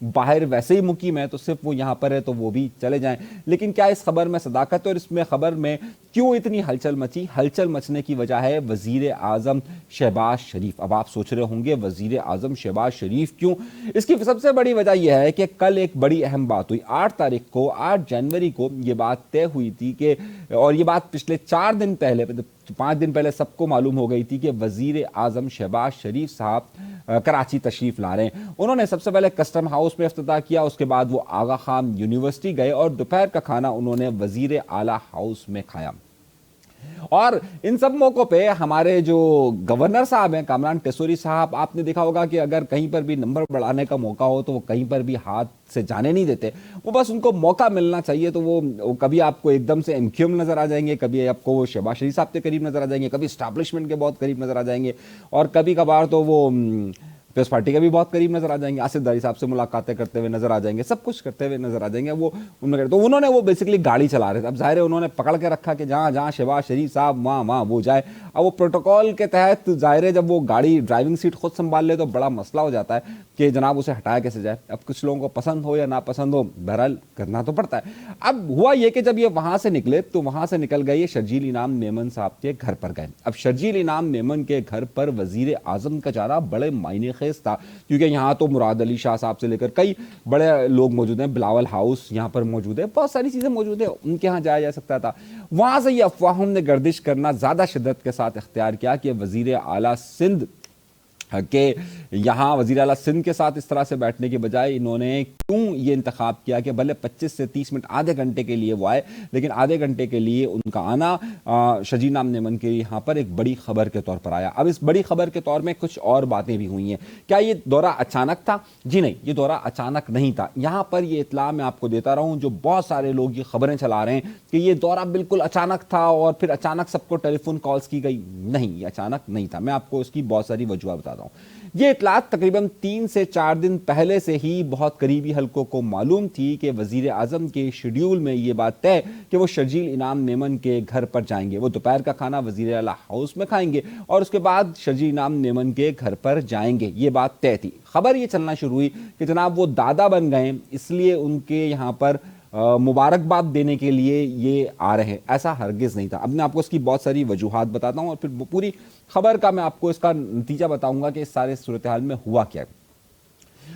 باہر ویسے ہی مقیم ہے تو صرف وہ یہاں پر ہے تو وہ بھی چلے جائیں. لیکن کیا اس خبر میں صداقت ہے اور اس میں خبر میں کیوں اتنی ہلچل مچی؟ ہلچل مچنے کی وجہ ہے وزیر اعظم شہباز شریف. اب آپ سوچ رہے ہوں گے وزیر اعظم شہباز شریف کیوں؟ اس کی سب سے بڑی وجہ یہ ہے کہ کل ایک بڑی اہم بات ہوئی. 8 جنوری کو یہ بات طے ہوئی تھی کہ، اور یہ بات پچھلے 5 دن پہلے سب کو معلوم ہو گئی تھی کہ وزیر اعظم شہباز شریف صاحب کراچی تشریف لا رہے ہیں. انہوں نے سب سے پہلے کسٹم ہاؤس میں افتتاح کیا، اس کے بعد وہ آغا خان یونیورسٹی گئے اور دوپہر کا کھانا انہوں نے وزیر اعلیٰ ہاؤس میں کھایا. اور ان سب موقعوں پہ ہمارے جو گورنر صاحب ہیں کامران ٹیسوری صاحب، آپ نے دیکھا ہوگا کہ اگر کہیں پر بھی نمبر بڑھانے کا موقع ہو تو وہ کہیں پر بھی ہاتھ سے جانے نہیں دیتے. وہ بس ان کو موقع ملنا چاہیے تو وہ کبھی آپ کو ایک دم سے ایم کیو ایم نظر آ جائیں گے، کبھی آپ کو وہ شہباز شریف صاحب کے قریب نظر آ جائیں گے، کبھی اسٹیبلشمنٹ کے بہت قریب نظر آ جائیں گے، اور کبھی کبھار تو وہ پیپلز پارٹی کے بھی بہت قریب نظر آ جائیں گے. آصف داری صاحب سے ملاقاتیں کرتے ہوئے نظر آ جائیں گے، سب کچھ کرتے ہوئے نظر آ جائیں گے. وہ تو انہوں نے وہ بیسیکلی گاڑی چلا رہے تھے. اب ظاہر ہے انہوں نے پکڑ کے رکھا کہ جہاں جہاں شہباز شریف صاحب وہاں وہ جائے. اب وہ پروٹوکول کے تحت ظاہر ہے جب وہ گاڑی ڈرائیونگ سیٹ خود سنبھال لے تو بڑا مسئلہ ہو جاتا ہے کہ جناب اسے ہٹایا کیسے جائے. اب کچھ لوگوں کو پسند ہو یا ناپسند ہو، بہرحال کرنا تو پڑتا ہے. اب ہوا یہ کہ جب یہ وہاں سے نکلے تو وہاں سے نکل گئے یہ شرجیل انعام میمن صاحب کے گھر پر گئے. اب شرجیل انعام میمن کے گھر پر وزیر اعظم کا جانا بڑے معنی خیز تھا، کیونکہ یہاں تو مراد علی شاہ صاحب سے لے کر کئی بڑے لوگ موجود ہیں. بلاول ہاؤس یہاں پر موجود ہے، بہت ساری چیزیں موجود ہیں، ان کے ہاں جایا جا سکتا تھا. وہاں سے یہ افواہوں نے گردش کرنا زیادہ شدت کے ساتھ اختیار کیا کہ وزیر اعلیٰ سندھ کہ یہاں وزیر اعلیٰ سندھ کے ساتھ اس طرح سے بیٹھنے کے بجائے انہوں نے کیوں یہ انتخاب کیا کہ بھلے 25 سے 30 منٹ آدھے گھنٹے کے لیے وہ آئے، لیکن آدھے گھنٹے کے لیے ان کا آنا شرجیل انعام میمن کے یہاں پر ایک بڑی خبر کے طور پر آیا. اب اس بڑی خبر کے طور میں کچھ اور باتیں بھی ہوئی ہیں. کیا یہ دورہ اچانک تھا؟ جی نہیں، یہ دورہ اچانک نہیں تھا. یہاں پر یہ اطلاع میں آپ کو دیتا رہا ہوں، جو بہت سارے لوگ یہ خبریں چلا رہے ہیں کہ یہ دورہ بالکل اچانک تھا اور پھر اچانک سب کو ٹیلی فون کالز کی گئی. نہیں، یہ اچانک نہیں تھا. میں آپ کو اس کی بہت ساری وجوہات بتاتا ہوں. یہ اطلاعات تقریباً 3 سے 4 دن پہلے سے ہی بہت قریبی حلقوں کو معلوم تھی کہ وزیر اعظم کے شیڈیول میں یہ بات طے کہ وہ شرجیل انعام میمن کے گھر پر جائیں گے. وہ دوپہر کا کھانا وزیر اعلیٰ ہاؤس میں کھائیں گے اور اس کے بعد شرجیل انعام میمن کے گھر پر جائیں گے. یہ بات طے تھی. خبر یہ چلنا شروع ہوئی کہ جناب وہ دادا بن گئے، اس لیے ان کے یہاں پر مبارکباد دینے کے لیے یہ آ رہے ہیں. ایسا ہرگز نہیں تھا. اب میں آپ کو اس کی بہت ساری وجوہات بتاتا ہوں اور پھر پوری خبر کا میں آپ کو اس کا نتیجہ بتاؤں گا کہ اس سارے صورتحال میں ہوا کیا ہے.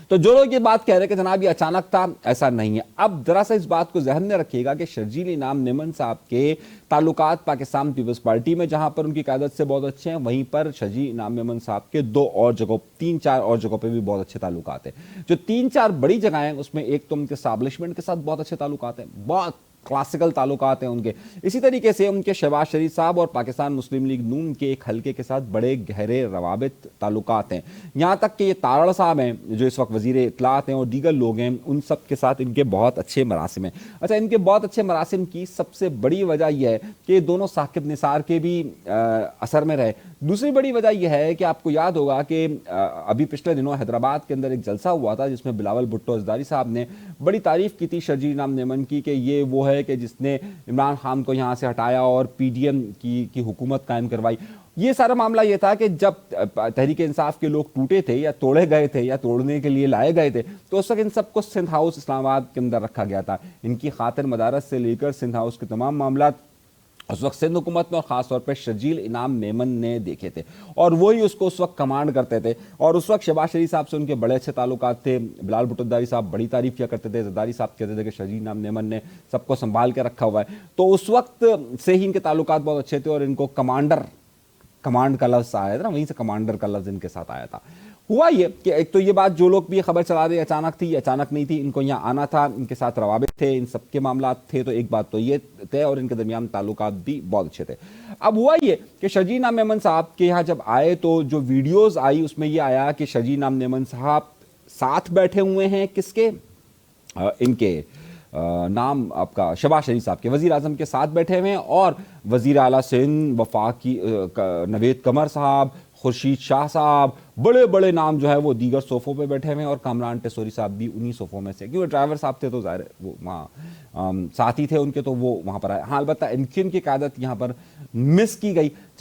تو جو لوگ یہ بات کہہ رہے کہ جناب یہ اچانک تھا، ایسا نہیں ہے. اب ذرا سا اس بات کو ذہن میں رکھیے گا کہ شرجیل انعام میمن صاحب کے تعلقات پاکستان پیپلز پارٹی میں جہاں پر ان کی قیادت سے بہت اچھے ہیں، وہیں پر شرجیل انعام میمن صاحب کے 3-4 اور جگہوں پہ بھی بہت اچھے تعلقات ہیں. جو 3-4 بڑی جگہیں ہیں اس میں ایک تو ان کے اسٹیبلشمنٹ کے ساتھ بہت اچھے تعلقات ہیں، بہت کلاسیکل تعلقات ہیں ان کے. اسی طریقے سے ان کے شہباز شریف صاحب اور پاکستان مسلم لیگ نون کے ایک حلقے کے ساتھ بڑے گہرے روابط تعلقات ہیں. یہاں تک کہ یہ تارڑ صاحب ہیں جو اس وقت وزیر اطلاعات ہیں اور دیگر لوگ ہیں، ان سب کے ساتھ ان کے بہت اچھے مراسم ہیں. اچھا، ان کے بہت اچھے مراسم کی سب سے بڑی وجہ یہ ہے کہ دونوں ثاقب نثار کے بھی اثر میں رہے. دوسری بڑی وجہ یہ ہے کہ آپ کو یاد ہوگا کہ ابھی پچھلے دنوں حیدرآباد کے اندر ایک جلسہ ہوا تھا جس میں بلاول بھٹو زرداری صاحب نے بڑی تعریف کی تھی شرجیل انعام میمن کی کہ یہ وہ ہے کہ جس نے عمران خان کو یہاں سے ہٹایا اور پی ڈی ایم کی حکومت قائم کروائی. یہ سارا معاملہ یہ تھا کہ جب تحریک انصاف کے لوگ ٹوٹے تھے یا توڑے گئے تھے یا توڑنے کے لیے لائے گئے تھے تو اس وقت ان سب کو سندھ ہاؤس اسلام آباد کے اندر رکھا گیا تھا. ان کی خاطر مدارت سے لے کر سندھ ہاؤس کے تمام معاملات اس وقت سندھ حکومت میں اور خاص طور پہ شرجیل انعام میمن نے دیکھے تھے اور وہی اس کو اس وقت کمانڈ کرتے تھے. اور اس وقت شہباز شریف صاحب سے ان کے بڑے اچھے تعلقات تھے. بلاول بھٹو زرداری صاحب بڑی تعریف کیا کرتے تھے. زرداری صاحب کہتے تھے کہ شرجیل انعام میمن نے سب کو سنبھال کے رکھا ہوا ہے. تو اس وقت سے ہی ان کے تعلقات بہت اچھے تھے اور ان کو کمانڈ کا لفظ آیا تھا نا، وہیں سے کمانڈر کا لفظ ان کے ساتھ آیا تھا. ہوا یہ کہ ایک تو یہ بات جو لوگ بھی خبر چلا رہے اچانک تھی، یہ اچانک نہیں تھی. ان کو یہاں آنا تھا، ان کے ساتھ روابط تھے، ان سب کے معاملات تھے. تو ایک بات تو یہ تھے اور ان کے درمیان تعلقات بھی بہت اچھے تھے. اب ہوا یہ کہ شرجیل انعام میمن صاحب کے یہاں جب آئے تو جو ویڈیوز آئی اس میں یہ آیا کہ شرجیل انعام میمن صاحب ساتھ بیٹھے ہوئے ہیں کس کے، ان کے نام آپ کا شہباز شریف صاحب کے، وزیر اعظم کے ساتھ بیٹھے ہوئے ہیں اور وزیر اعلیٰ سندھ وفاقی نوید قمر صاحب، خورشید شاہ صاحب، بڑے بڑے نام جو ہے وہ دیگر صوفوں پہ بیٹھے ہوئے ہیں اور کامران ٹیسوری صاحب بھی انہی صوفوں میں سے، کیونکہ ڈرائیور صاحب تھے تو ظاہر ہے وہ وہاں ساتھی تھے ان کے تو وہ وہاں پر آئے. ہاں البتہ ان کی قیادت یہاں پر مس کی گئی.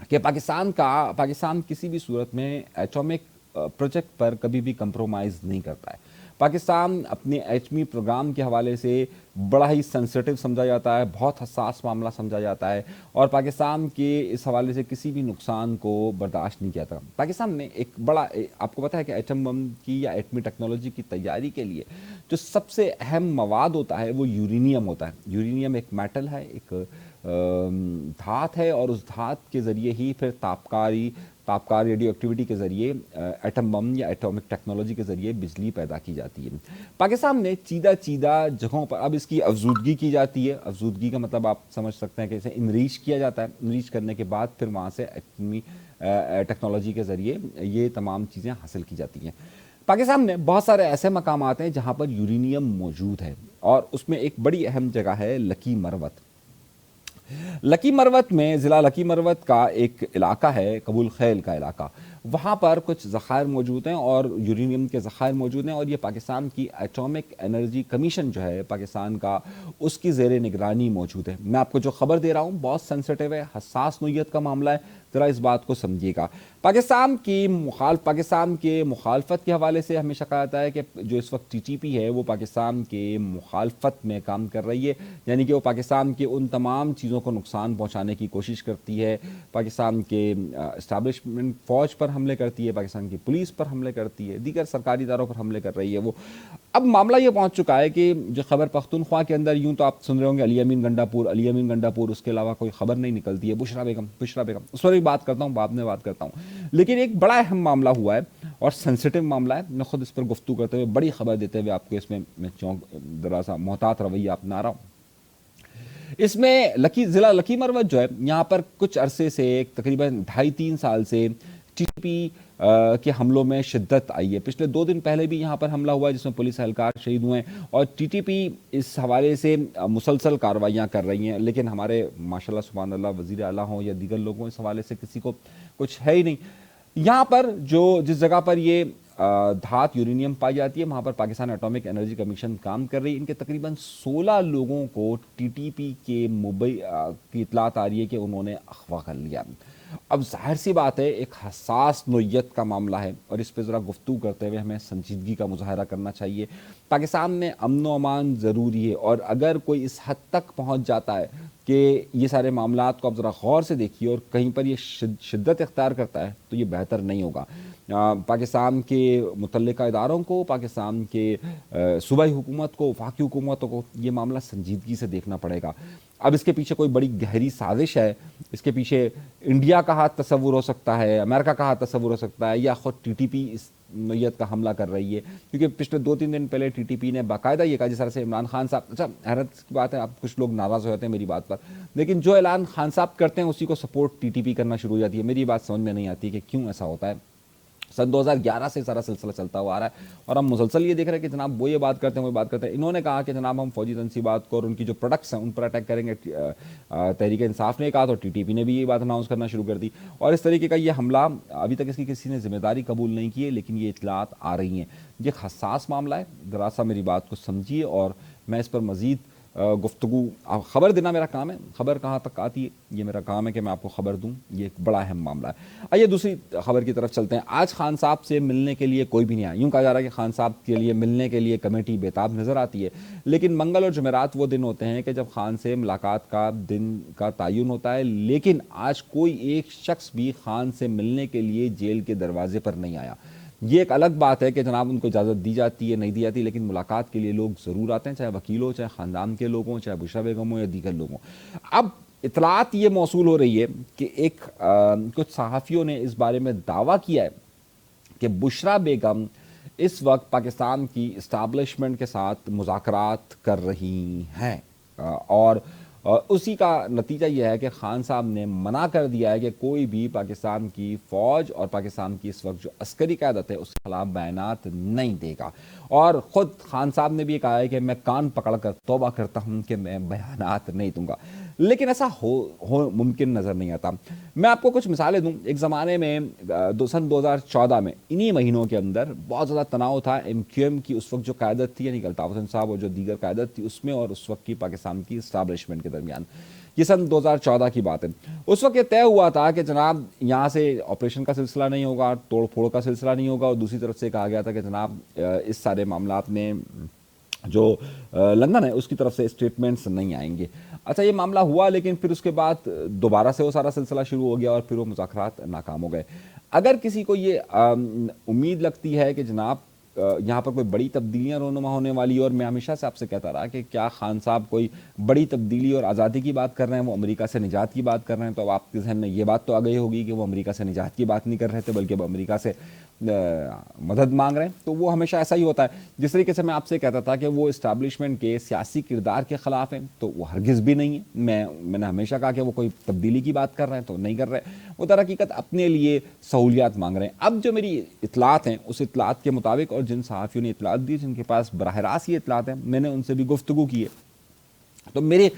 کہ پاکستان کسی بھی صورت میں ایٹامک پروجیکٹ پر کبھی بھی کمپرومائز نہیں کرتا ہے. پاکستان اپنے ایٹمی پروگرام کے حوالے سے بڑا ہی سینسٹیو سمجھا جاتا ہے, بہت حساس معاملہ سمجھا جاتا ہے, اور پاکستان کے اس حوالے سے کسی بھی نقصان کو برداشت نہیں کیا تھا. پاکستان نے ایک بڑا, آپ کو پتہ ہے کہ ایٹم بم کی یا ایٹمی ٹیکنالوجی کی تیاری کے لیے جو سب سے اہم مواد ہوتا ہے وہ یورینیم ہوتا ہے. یورینیم ایک میٹل ہے, ایک دھات ہے, اور اس دھات کے ذریعے ہی پھر تاپکار ریڈیو ایکٹیویٹی کے ذریعے ایٹم بم یا ایٹامک ٹیکنالوجی کے ذریعے بجلی پیدا کی جاتی ہے. پاکستان نے چیدہ جگہوں پر اب اس کی افزودگی کی جاتی ہے. افزودگی کا مطلب آپ سمجھ سکتے ہیں کہ اسے انریچ کیا جاتا ہے. انریچ کرنے کے بعد پھر وہاں سے ایٹمی ٹیکنالوجی کے ذریعے یہ تمام چیزیں حاصل کی جاتی ہیں. پاکستان میں بہت سارے ایسے مقامات ہیں جہاں پر یورینیم موجود ہے, اور اس میں ایک بڑی اہم جگہ ہے لکی مروت. لکی مروت میں, ضلع لکی مروت کا ایک علاقہ ہے, قبول خیل کا علاقہ, وہاں پر کچھ ذخائر موجود ہیں اور یورینیم کے ذخائر موجود ہیں, اور یہ پاکستان کی ایٹامک انرجی کمیشن جو ہے پاکستان کا, اس کی زیر نگرانی موجود ہے. میں آپ کو جو خبر دے رہا ہوں بہت سینسٹیو ہے, حساس نوعیت کا معاملہ ہے, ذرا اس بات کو سمجھیے گا. پاکستان کے مخالفت کے حوالے سے ہمیشہ کہا جاتا ہے کہ جو اس وقت ٹی ٹی پی ہے وہ پاکستان کے مخالفت میں کام کر رہی ہے, یعنی کہ وہ پاکستان کے ان تمام چیزوں کو نقصان پہنچانے کی کوشش کرتی ہے. پاکستان کے اسٹیبلشمنٹ فوج پر حملے کرتی ہے, پاکستان کی پولیس پر حملے کرتی ہے, دیگر سرکاری اداروں پر حملے کر رہی ہے. وہ اب معاملہ یہ پہنچ چکا ہے کہ جو خیبر پختونخوا کے اندر, یوں تو آپ سن رہے ہوں گے علی امین گنڈا پور, اس کے علاوہ کوئی خبر نہیں نکلتی ہے. بشرا بیگم, اس پر بھی بات کرتا ہوں, بعد میں بات کرتا ہوں. لیکن ایک بڑا اہم معاملہ ہوا ہے اور سینسٹیو معاملہ ہے. میں خود اس پر گفتگو کرتے ہوئے, بڑی خبر دیتے ہوئے آپ کو اس میں ذرا سا محتاط رویہ اپنا رہا ہوں. اس میں ضلع لکی مروت جو ہے, یہاں پر کچھ عرصے سے, تقریباً 2.5-3 سال سے ٹی ٹی پی کے حملوں میں شدت آئی ہے. پچھلے 2 دن پہلے بھی یہاں پر حملہ ہوا ہے جس میں پولیس اہلکار شہید ہوئے ہیں, اور ٹی ٹی پی اس حوالے سے مسلسل کارروائیاں کر رہی ہیں. لیکن ہمارے ماشاءاللہ سبحان اللہ وزیر اعلیٰ ہوں یا دیگر لوگوں, اس حوالے سے کسی کو کچھ ہے ہی نہیں. یہاں پر جس جگہ پر یہ دھات یورینیم پائی جاتی ہے, وہاں پر پاکستان ایٹامک انرجی کمیشن کام کر رہی ہے. ان کے تقریباً 16 لوگوں کو ٹی ٹی پی کی اطلاعات آ رہی ہے کہ انہوں نے اغوا کر لیا. اب ظاہر سی بات ہے ایک حساس نوعیت کا معاملہ ہے, اور اس پہ ذرا گفتگو کرتے ہوئے ہمیں سنجیدگی کا مظاہرہ کرنا چاہیے. پاکستان میں امن و امان ضروری ہے, اور اگر کوئی اس حد تک پہنچ جاتا ہے کہ یہ سارے معاملات کو آپ ذرا غور سے دیکھیے اور کہیں پر یہ شدت اختیار کرتا ہے تو یہ بہتر نہیں ہوگا. پاکستان کے متعلقہ اداروں کو, پاکستان کے صوبائی حکومت کو, وفاقی حکومتوں کو یہ معاملہ سنجیدگی سے دیکھنا پڑے گا. اب اس کے پیچھے کوئی بڑی گہری سازش ہے, اس کے پیچھے انڈیا کا ہاتھ تصور ہو سکتا ہے, امریکہ کا ہاتھ تصور ہو سکتا ہے, یا خود ٹی ٹی پی اس نوعیت کا حملہ کر رہی ہے. کیونکہ پچھلے 2-3 دن پہلے ٹی ٹی پی نے باقاعدہ یہ کہا, جس طرح سے عمران خان صاحب, اچھا حیرت کی بات ہے, آپ کچھ لوگ ناراض ہو جاتے ہیں میری بات پر, لیکن جو اعلان خان صاحب کرتے ہیں اسی کو سپورٹ ٹی ٹی پی کرنا شروع ہو جاتی ہے. میری بات سمجھ میں نہیں آتی کہ کیوں ایسا ہوتا ہے. سن 2011 سے سارا سلسلہ چلتا ہوا آ رہا ہے, اور ہم مسلسل یہ دیکھ رہے ہیں کہ جناب وہ یہ بات کرتے ہیں, وہ بات کرتے ہیں. انہوں نے کہا کہ جناب ہم فوجی تنصیبات کو اور ان کی جو پروڈکٹس ہیں ان پر اٹیک کریں گے. تحریک انصاف نے کہا تو ٹی ٹی پی نے بھی یہ بات اناؤنس کرنا شروع کر دی, اور اس طریقے کا یہ حملہ ابھی تک اس کی کسی نے ذمہ داری قبول نہیں کی ہے, لیکن یہ اطلاعات آ رہی ہیں. یہ حساس معاملہ ہے, ذرا سا میری بات کو سمجھیے, اور میں اس پر مزید گفتگو, خبر دینا میرا کام ہے, خبر کہاں تک آتی ہے یہ میرا کام ہے کہ میں آپ کو خبر دوں. یہ ایک بڑا اہم معاملہ ہے. آئیے دوسری خبر کی طرف چلتے ہیں. آج خان صاحب سے ملنے کے لیے کوئی بھی نہیں آیا. یوں کہا جا رہا ہے کہ خان صاحب کے لیے ملنے کے لیے کمیٹی بےتاب نظر آتی ہے, لیکن منگل اور جمعرات وہ دن ہوتے ہیں کہ جب خان سے ملاقات کا دن کا تعین ہوتا ہے. لیکن آج کوئی ایک شخص بھی خان سے ملنے کے لیے جیل کے دروازے پر نہیں آیا. یہ ایک الگ بات ہے کہ جناب ان کو اجازت دی جاتی ہے نہیں دی جاتی, لیکن ملاقات کے لیے لوگ ضرور آتے ہیں, چاہے وکیل ہو, چاہے خاندان کے لوگ ہوں, چاہے بشرا بیگم ہو یا دیگر لوگ ہوں. اب اطلاعات یہ موصول ہو رہی ہے کہ کچھ صحافیوں نے اس بارے میں دعویٰ کیا ہے کہ بشرا بیگم اس وقت پاکستان کی اسٹیبلشمنٹ کے ساتھ مذاکرات کر رہی ہیں, اور اسی کا نتیجہ یہ ہے کہ خان صاحب نے منع کر دیا ہے کہ کوئی بھی پاکستان کی فوج اور پاکستان کی اس وقت جو عسکری قیادت ہے اس کے خلاف بیانات نہیں دے گا. اور خود خان صاحب نے بھی یہ کہا ہے کہ میں کان پکڑ کر توبہ کرتا ہوں کہ میں بیانات نہیں دوں گا, لیکن ایسا ہو ممکن نظر نہیں آتا. میں آپ کو کچھ مثالیں دوں. ایک زمانے میں سن 2014 میں انہی مہینوں کے اندر بہت زیادہ تناؤ تھا ایم کیو ایم کی اس وقت جو قیادت تھی, یعنی الطاف حسین صاحب اور جو دیگر قیادت تھی اس میں, اور اس وقت کی پاکستان کی اسٹیبلشمنٹ کے درمیان. یہ سن 2014 کی بات ہے. اس وقت یہ طے ہوا تھا کہ جناب یہاں سے آپریشن کا سلسلہ نہیں ہوگا, توڑ پھوڑ کا سلسلہ نہیں ہوگا, اور دوسری طرف سے کہا گیا تھا کہ جناب اس سارے معاملات میں جو لندن ہے اس کی طرف سے اسٹیٹمنٹس نہیں آئیں گے. اچھا یہ معاملہ ہوا, لیکن پھر اس کے بعد دوبارہ سے وہ سارا سلسلہ شروع ہو گیا اور پھر وہ مذاکرات ناکام ہو گئے. اگر کسی کو یہ امید لگتی ہے کہ جناب یہاں پر کوئی بڑی تبدیلیاں رونما ہونے والی ہے, اور میں ہمیشہ سے آپ سے کہتا رہا کہ کیا خان صاحب کوئی بڑی تبدیلی اور آزادی کی بات کر رہے ہیں, وہ امریکہ سے نجات کی بات کر رہے ہیں, تو اب آپ کے ذہن میں یہ بات تو آ گئی ہوگی کہ وہ امریکہ سے نجات کی بات نہیں کر رہے تھے بلکہ وہ امریکہ سے مدد مانگ رہے ہیں. تو وہ ہمیشہ ایسا ہی ہوتا ہے. جس طریقے سے میں آپ سے کہتا تھا کہ وہ اسٹیبلشمنٹ کے سیاسی کردار کے خلاف ہیں, تو وہ ہرگز بھی نہیں ہے. میں نے ہمیشہ کہا کہ وہ کوئی تبدیلی کی بات کر رہے ہیں تو نہیں کر رہے, وہ در حقیقت اپنے لیے سہولیات مانگ رہے ہیں. اب جو میری اطلاعات ہیں اس اطلاعات کے مطابق, اور جن صحافیوں نے اطلاعات دی جن کے پاس براہ راست یہ اطلاعات ہیں, میں نے ان سے بھی گفتگو کی ہے, تو میرے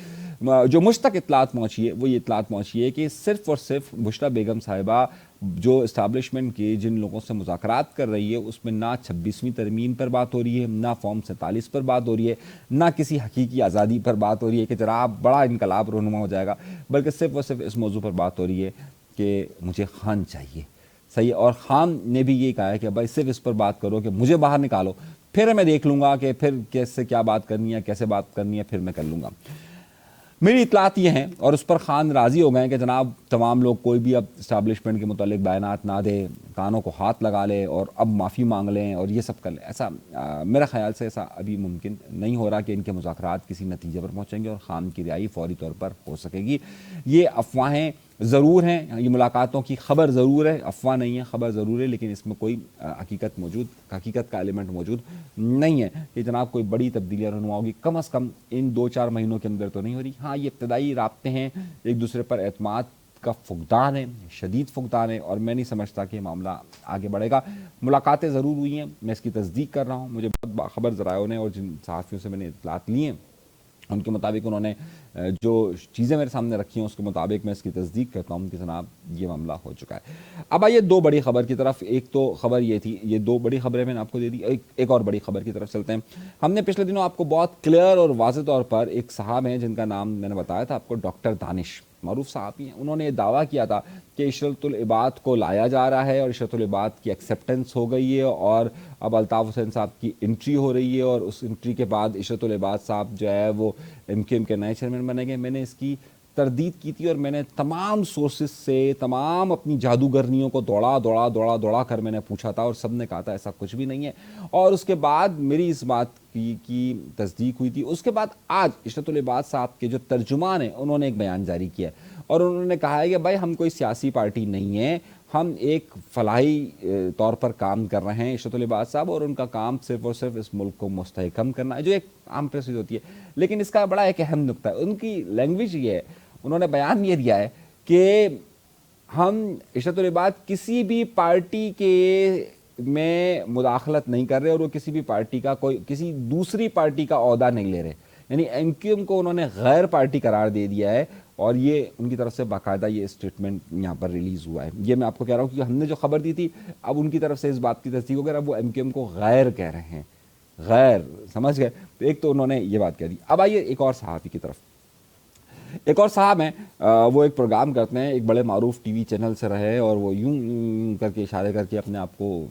جو مجھ تک اطلاعات پہنچی ہے وہ یہ اطلاعات پہنچی ہے کہ صرف اور صرف بشریٰ بیگم صاحبہ جو اسٹیبلشمنٹ کے جن لوگوں سے مذاکرات کر رہی ہے اس میں نہ 26ویں ترمیم پر بات ہو رہی ہے, نہ فارم 47 پر بات ہو رہی ہے, نہ کسی حقیقی آزادی پر بات ہو رہی ہے کہ جناب بڑا انقلاب رونما ہو جائے گا, بلکہ صرف اور صرف اس موضوع پر بات ہو رہی ہے کہ مجھے خان چاہیے. صحیح, اور خان نے بھی یہ کہا ہے کہ بھائی صرف اس پر بات کرو کہ مجھے باہر نکالو, پھر میں دیکھ لوں گا کہ پھر کیسے کیا بات کرنی ہے, کیسے بات کرنی ہے, پھر میں کر لوں گا. میری اطلاعات یہ ہیں, اور اس پر خان راضی ہو گئے کہ جناب تمام لوگ کوئی بھی اب اسٹیبلشمنٹ کے متعلق بیانات نہ دے, کانوں کو ہاتھ لگا لے اور اب معافی مانگ لیں اور یہ سب کر لیں. ایسا میرا خیال سے ایسا ابھی ممکن نہیں ہو رہا کہ ان کے مذاکرات کسی نتیجے پر پہنچیں گے اور خان کی رہائی فوری طور پر ہو سکے گی. یہ افواہیں ضرور ہیں, یہ ملاقاتوں کی خبر ضرور ہے, افواہ نہیں ہے, خبر ضرور ہے, لیکن اس میں کوئی حقیقت کا ایلیمنٹ موجود نہیں ہے کہ جناب کوئی بڑی تبدیلیاں رونما ہوگی. کم از کم ان 2-4 مہینوں کے اندر تو نہیں ہو رہی. ہاں یہ ابتدائی رابطے ہیں, ایک دوسرے پر اعتماد کا فقدان ہے, شدید فقدان ہے, اور میں نہیں سمجھتا کہ یہ معاملہ آگے بڑھے گا. ملاقاتیں ضرور ہوئی ہیں, میں اس کی تصدیق کر رہا ہوں. مجھے بہت باخبر ذرائعوں نے اور جن صحافیوں سے میں نے اطلاعات لی ہیں ان کے مطابق انہوں نے جو چیزیں میرے سامنے رکھی ہیں اس کے مطابق میں اس کی تصدیق کرتا ہوں کہ جناب یہ معاملہ ہو چکا ہے. اب آئیے 2 بڑی خبر کی طرف. ایک تو خبر یہ تھی, یہ 2 بڑی خبریں میں نے آپ کو دے دی, ایک اور بڑی خبر کی طرف چلتے ہیں. ہم نے پچھلے دنوں آپ کو بہت کلیئر اور واضح طور پر ایک صاحب ہیں جن کا نام میں نے بتایا تھا آپ کو, ڈاکٹر دانش, معروف صحافی ہیں. انہوں نے یہ دعویٰ کیا تھا کہ عشرت العباد کو لایا جا رہا ہے اور عشرت العباد کی ایکسیپٹنس ہو گئی ہے, اور اب الطاف حسین صاحب کی انٹری ہو رہی ہے, اور اس انٹری کے بعد عشرت العباد صاحب جو ہے وہ MQM کے نئے چیئرمین بنے گئے. میں نے اس کی تردید کی تھی اور میں نے تمام سورسز سے تمام اپنی جادوگرنیوں کو دوڑا کر میں نے پوچھا تھا, اور سب نے کہا تھا ایسا کچھ بھی نہیں ہے. اور اس کے بعد میری اس بات کی تصدیق ہوئی تھی. اس کے بعد آج عشرت العباد صاحب کے جو ترجمان ہیں انہوں نے ایک بیان جاری کیا ہے, اور انہوں نے کہا ہے کہ بھائی ہم کوئی سیاسی پارٹی نہیں ہے, ہم ایک فلاحی طور پر کام کر رہے ہیں عشرت العباد صاحب, اور ان کا کام صرف اور صرف اس ملک کو مستحکم کرنا ہے, جو ایک عام پروسیس ہوتی ہے. لیکن اس کا بڑا ایک اہم نقطہ ہے, ان کی لینگویج یہ ہے, انہوں نے بیان یہ دیا ہے کہ ہم عشرت العباد کسی بھی پارٹی کے میں مداخلت نہیں کر رہے, اور وہ کسی بھی پارٹی کا کسی دوسری پارٹی کا عہدہ نہیں لے رہے. یعنی MQM کو انہوں نے غیر پارٹی قرار دے دیا ہے, اور یہ ان کی طرف سے باقاعدہ یہ اسٹیٹمنٹ یہاں پر ریلیز ہوا ہے. یہ میں آپ کو کہہ رہا ہوں کہ ہم نے جو خبر دی تھی اب ان کی طرف سے اس بات کی تصدیق ہو گئی, اب وہ MQM کو غیر کہہ رہے ہیں, غیر, سمجھ گئے. تو ایک تو انہوں نے یہ بات کہہ دی. اب آئیے ایک اور صحافی کی طرف. ایک اور صاحب ہیں, وہ ایک پروگرام کرتے ہیں, ایک بڑے معروف ٹی وی چینل سے رہے, اور وہ یوں کر کے اشارے کر کے اپنے آپ کو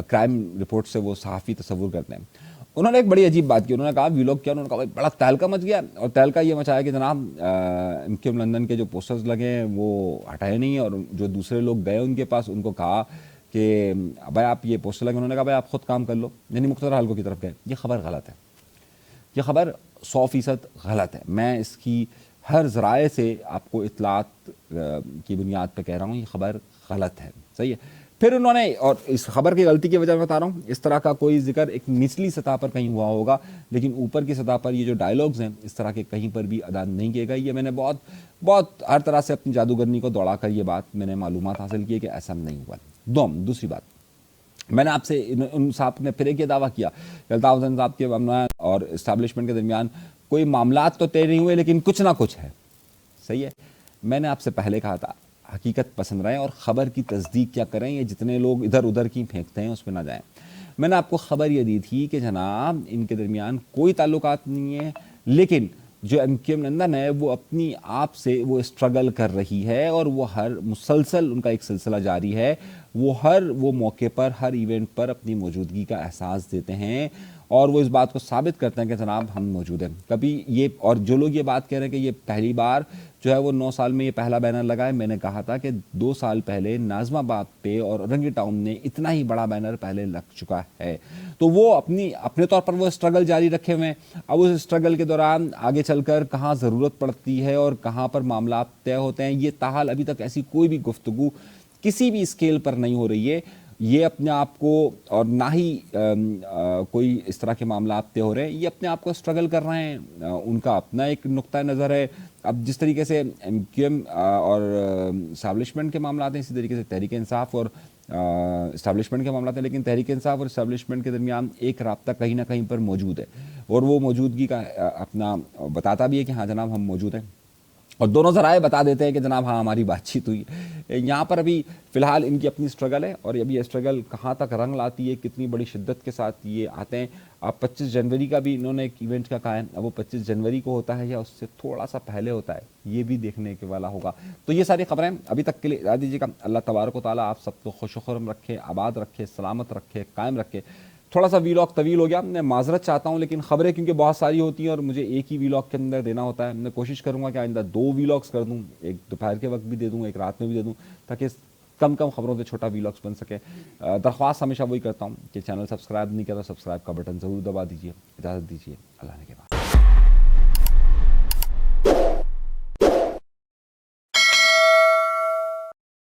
کرائم رپورٹ سے وہ صحافی تصور کرتے ہیں. انہوں نے ایک بڑی عجیب بات کی. انہوں نے کہا وی لوگ کیا, انہوں نے کہا بڑا تہلکہ مچ گیا, اور تہلکہ یہ مچایا کہ جناب MQM لندن کے جو پوسٹرز لگے ہیں وہ ہٹائے نہیں, اور جو دوسرے لوگ گئے ان کے پاس ان کو کہا کہ بھائی آپ یہ پوسٹر لگے, انہوں نے کہا بھائی آپ خود کام کر لو, یعنی مختلف حلقوں کی طرف گئے. یہ خبر غلط ہے, یہ خبر 100% غلط ہے. میں اس کی ہر ذرائع سے آپ کو اطلاعات کی بنیاد پہ کہہ رہا ہوں, یہ خبر غلط ہے. صحیح ہے. پھر انہوں نے, اور اس خبر کی غلطی کی وجہ میں بتا رہا ہوں, اس طرح کا کوئی ذکر ایک نچلی سطح پر کہیں ہوا ہوگا, لیکن اوپر کی سطح پر یہ جو ڈائلاگز ہیں اس طرح کے کہیں پر بھی ادا نہیں کیے گئے. یہ میں نے بہت ہر طرح سے اپنی جادوگرنی کو دوڑا کر یہ بات میں نے معلومات حاصل کی کہ ایسا نہیں ہوا. دوسری بات, میں نے آپ سے ان صاحب نے پھر ایک یہ دعویٰ کیا کہ الطاف حسین صاحب کے اور اسٹیبلشمنٹ کے درمیان کوئی معاملات تو طے نہیں ہوئے لیکن کچھ نہ کچھ ہے. صحیح ہے. میں نے آپ سے پہلے کہا تھا حقیقت پسند رہیں اور خبر کی تصدیق کیا کریں, یہ جتنے لوگ ادھر ادھر کی پھینکتے ہیں اس پہ نہ جائیں. میں نے آپ کو خبر یہ دی تھی کہ جناب ان کے درمیان کوئی تعلقات نہیں ہے, لیکن جو MQM لندن ہے وہ اپنی آپ سے وہ اسٹرگل کر رہی ہے اور وہ ہر مسلسل ان کا ایک سلسلہ جاری ہے، وہ ہر وہ موقع پر ہر ایونٹ پر اپنی موجودگی کا احساس دیتے ہیں اور وہ اس بات کو ثابت کرتے ہیں کہ جناب ہم موجود ہیں۔ کبھی یہ اور جو لوگ یہ بات کہہ رہے ہیں کہ یہ پہلی بار جو ہے وہ 9 سال میں یہ پہلا بینر لگا ہے، میں نے کہا تھا کہ 2 سال پہلے ناظم آباد پہ اور رنگی ٹاؤن نے اتنا ہی بڑا بینر پہلے لگ چکا ہے۔ تو وہ اپنے طور پر وہ اسٹرگل جاری رکھے ہوئے ہیں۔ اب اس اسٹرگل کے دوران آگے چل کر کہاں ضرورت پڑتی ہے اور کہاں پر معاملات طے ہوتے ہیں، یہ تاحال ابھی تک ایسی کوئی بھی گفتگو کسی بھی اسکیل پر نہیں ہو رہی ہے۔ یہ اپنے آپ کو اور نہ ہی کوئی اس طرح کے معاملات طے ہو رہے ہیں، یہ اپنے آپ کو اسٹرگل کر رہے ہیں، ان کا اپنا ایک نقطہ نظر ہے۔ اب جس طریقے سے MQM اور اسٹیبلشمنٹ کے معاملات ہیں، اسی طریقے سے تحریک انصاف اور اسٹیبلشمنٹ کے معاملات ہیں، لیکن تحریک انصاف اور اسٹیبلشمنٹ کے درمیان ایک رابطہ کہیں نہ کہیں پر موجود ہے اور وہ موجودگی کا اپنا بتاتا بھی ہے کہ ہاں جناب ہم موجود ہیں، اور دونوں ذرائع بتا دیتے ہیں کہ جناب ہاں ہماری بات چیت ہوئی۔ یہاں پر ابھی فی الحال ان کی اپنی اسٹرگل ہے اور ابھی یہ اسٹرگل کہاں تک رنگ لاتی ہے، کتنی بڑی شدت کے ساتھ یہ آتے ہیں۔ اب 25 جنوری کا بھی انہوں نے ایک ایونٹ کا کہا ہے، اب وہ 25 جنوری کو ہوتا ہے یا اس سے تھوڑا سا پہلے ہوتا ہے، یہ بھی دیکھنے کے والا ہوگا۔ تو یہ ساری خبریں ابھی تک کے لیے اجازت دیجیے گا۔ اللہ تبارک و تعالیٰ آپ سب کو خوش و خرم رکھے، آباد رکھے، سلامت رکھے، قائم رکھے۔ تھوڑا سا ویلاگ طویل ہو گیا، میں معذرت چاہتا ہوں، لیکن خبریں کیونکہ بہت ساری ہوتی ہیں اور مجھے ایک ہی ویلاگ کے اندر دینا ہوتا ہے۔ میں کوشش کروں گا کہ آئندہ 2 ویلاگس کر دوں، ایک دوپہر کے وقت بھی دے دوں، ایک رات میں بھی دے دوں، تاکہ کم خبروں سے چھوٹا ویلاگس بن سکے۔ درخواست ہمیشہ وہی کرتا ہوں کہ چینل سبسکرائب نہیں کرتا، سبسکرائب کا بٹن ضرور دبا دیجیے۔ اجازت دیجیے، اللہ نے کے بعد۔